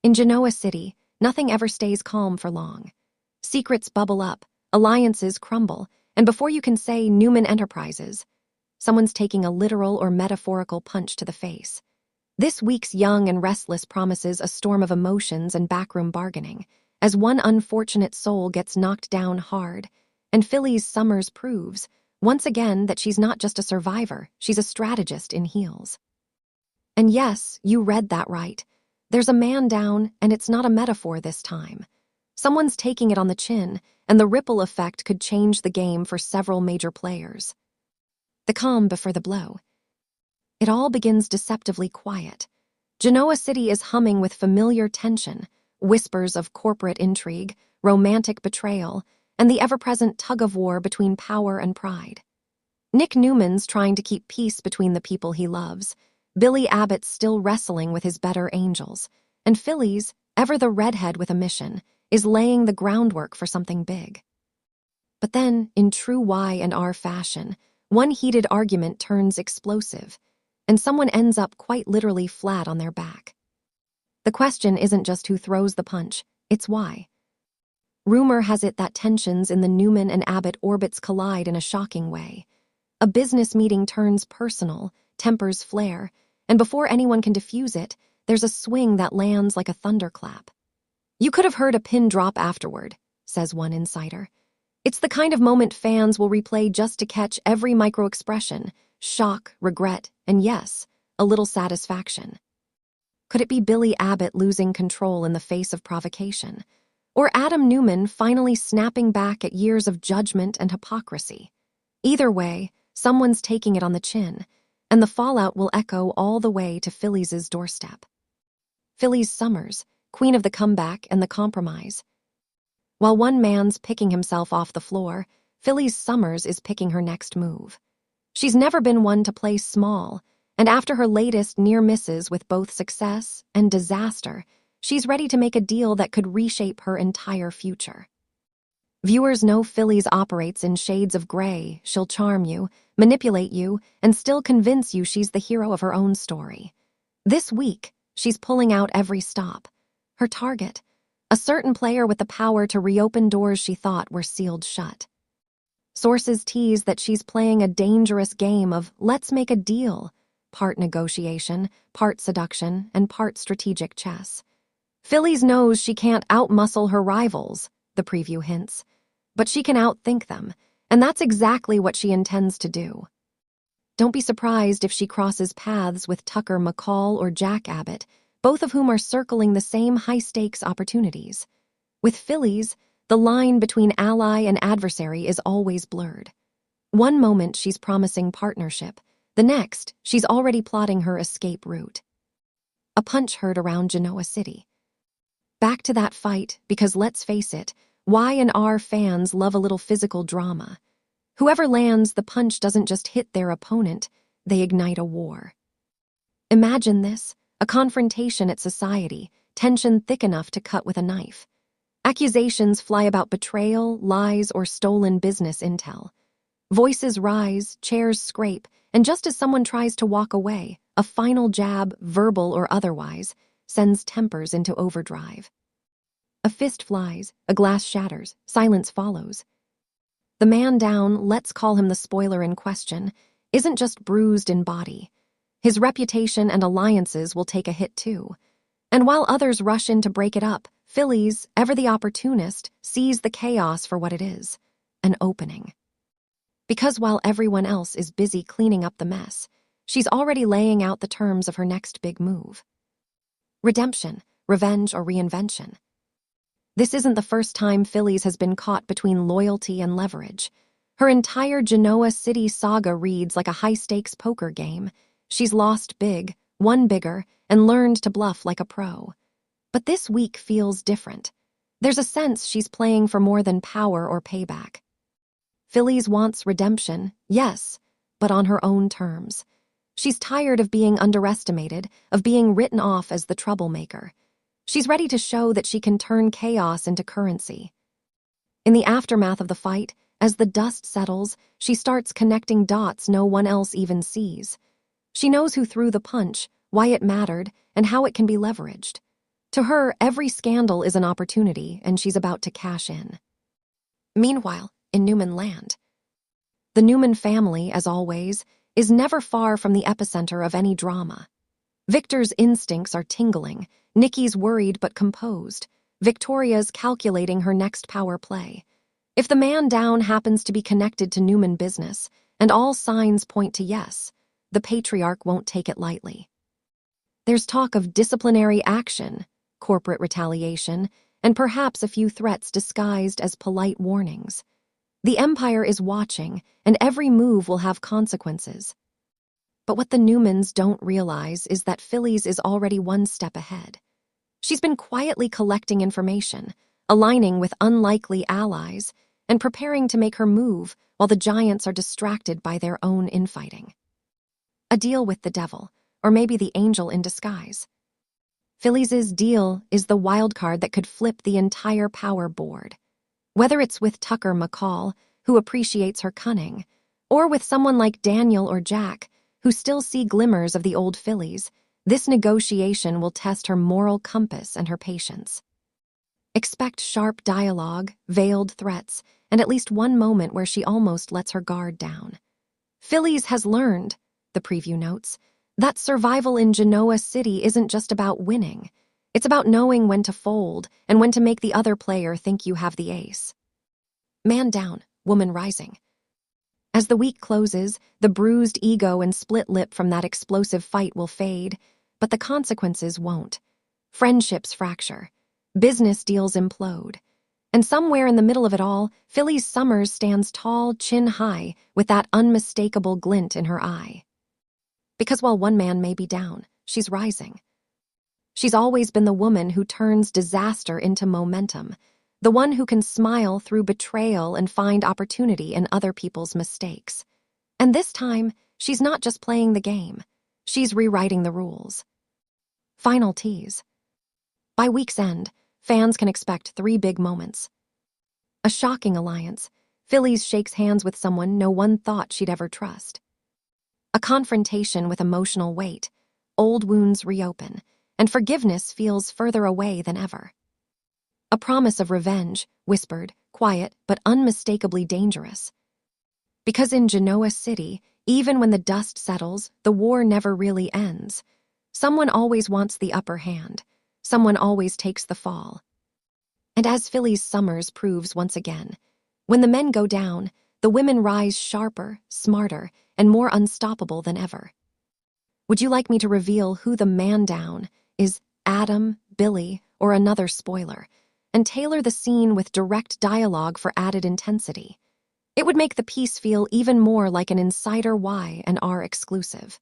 In Genoa City, nothing ever stays calm for long. Secrets bubble up, alliances crumble, and before you can say Newman Enterprises, someone's taking a literal or metaphorical punch to the face. This week's Young and Restless promises a storm of emotions and backroom bargaining, as one unfortunate soul gets knocked down hard, and Phyllis Summers proves, once again, that she's not just a survivor, she's a strategist in heels. And yes, you read that right. There's a man down, and it's not a metaphor this time. Someone's taking it on the chin, and the ripple effect could change the game for several major players. The calm before the blow. It all begins deceptively quiet. Genoa City is humming with familiar tension, whispers of corporate intrigue, romantic betrayal, and the ever-present tug-of-war between power and pride. Nick Newman's trying to keep peace between the people he loves, Billy Abbott's still wrestling with his better angels, and Phyllis, ever the redhead with a mission, is laying the groundwork for something big. But then, in true Y&R fashion, one heated argument turns explosive, and someone ends up quite literally flat on their back. The question isn't just who throws the punch, it's why. Rumor has it that tensions in the Newman and Abbott orbits collide in a shocking way. A business meeting turns personal, tempers flare, and before anyone can defuse it, there's a swing that lands like a thunderclap. You could have heard a pin drop afterward, says one insider. It's the kind of moment fans will replay just to catch every micro-expression, shock, regret, and yes, a little satisfaction. Could it be Billy Abbott losing control in the face of provocation? Or Adam Newman finally snapping back at years of judgment and hypocrisy? Either way, someone's taking it on the chin, and the fallout will echo all the way to Phyllis's doorstep. Phyllis Summers, queen of the comeback and the compromise. While one man's picking himself off the floor, Phyllis Summers is picking her next move. She's never been one to play small, and after her latest near misses with both success and disaster, she's ready to make a deal that could reshape her entire future. Viewers know Phyllis operates in shades of gray. She'll charm you, manipulate you, and still convince you she's the hero of her own story. This week, she's pulling out every stop. Her target, a certain player with the power to reopen doors she thought were sealed shut. Sources tease that she's playing a dangerous game of let's make a deal, part negotiation, part seduction, and part strategic chess. Phyllis knows she can't outmuscle her rivals, the preview hints, but she can outthink them, and that's exactly what she intends to do. Don't be surprised if she crosses paths with Tucker McCall or Jack Abbott, both of whom are circling the same high-stakes opportunities. With Phyllis, the line between ally and adversary is always blurred. One moment she's promising partnership, the next she's already plotting her escape route. A punch heard around Genoa City. Back to that fight, because let's face it, Y&R fans love a little physical drama. Whoever lands the punch doesn't just hit their opponent, they ignite a war. Imagine this, a confrontation at society, tension thick enough to cut with a knife. Accusations fly about betrayal, lies, or stolen business intel. Voices rise, chairs scrape, and just as someone tries to walk away, a final jab, verbal or otherwise, sends tempers into overdrive. A fist flies, a glass shatters, silence follows. The man down, let's call him the spoiler in question, isn't just bruised in body. His reputation and alliances will take a hit too. And while others rush in to break it up, Phyllis, ever the opportunist, sees the chaos for what it is, an opening. Because while everyone else is busy cleaning up the mess, she's already laying out the terms of her next big move. Redemption, revenge, or reinvention. This isn't the first time Phyllis has been caught between loyalty and leverage. Her entire Genoa City saga reads like a high-stakes poker game. She's lost big, won bigger, and learned to bluff like a pro. But this week feels different. There's a sense she's playing for more than power or payback. Phyllis wants redemption, yes, but on her own terms. She's tired of being underestimated, of being written off as the troublemaker. She's ready to show that she can turn chaos into currency. In the aftermath of the fight, as the dust settles, she starts connecting dots no one else even sees. She knows who threw the punch, why it mattered, and how it can be leveraged. To her, every scandal is an opportunity, and she's about to cash in. Meanwhile, in Newman land, the Newman family, as always, is never far from the epicenter of any drama. Victor's instincts are tingling, Nikki's worried but composed, Victoria's calculating her next power play. If the man down happens to be connected to Newman business, and all signs point to yes, the patriarch won't take it lightly. There's talk of disciplinary action, corporate retaliation, and perhaps a few threats disguised as polite warnings. The Empire is watching, and every move will have consequences. But what the Newmans don't realize is that Phyllis is already one step ahead. She's been quietly collecting information, aligning with unlikely allies, and preparing to make her move while the giants are distracted by their own infighting. A deal with the devil, or maybe the angel in disguise. Phyllis's deal is the wild card that could flip the entire power board. Whether it's with Tucker McCall, who appreciates her cunning, or with someone like Daniel or Jack, who still see glimmers of the old Phyllis, this negotiation will test her moral compass and her patience. Expect sharp dialogue, veiled threats, and at least one moment where she almost lets her guard down. Phyllis has learned, the preview notes, that survival in Genoa City isn't just about winning. It's about knowing when to fold and when to make the other player think you have the ace. Man down, woman rising. As the week closes, the bruised ego and split lip from that explosive fight will fade, but the consequences won't. Friendships fracture. Business deals implode. And somewhere in the middle of it all, Phyllis Summers stands tall, chin high, with that unmistakable glint in her eye. Because while one man may be down, she's rising. She's always been the woman who turns disaster into momentum, the one who can smile through betrayal and find opportunity in other people's mistakes. And this time, she's not just playing the game. She's rewriting the rules. Final tease. By week's end, fans can expect 3 big moments. A shocking alliance. Phyllis shakes hands with someone no one thought she'd ever trust. A confrontation with emotional weight. Old wounds reopen, and forgiveness feels further away than ever. A promise of revenge, whispered, quiet, but unmistakably dangerous. Because in Genoa City, even when the dust settles, the war never really ends. Someone always wants the upper hand. Someone always takes the fall. And as Phyllis Summers proves once again, when the men go down, the women rise sharper, smarter, and more unstoppable than ever. Would you like me to reveal who the man down is, Adam, Billy, or another spoiler, and tailor the scene with direct dialogue for added intensity? It would make the piece feel even more like an Insider Y and R exclusive.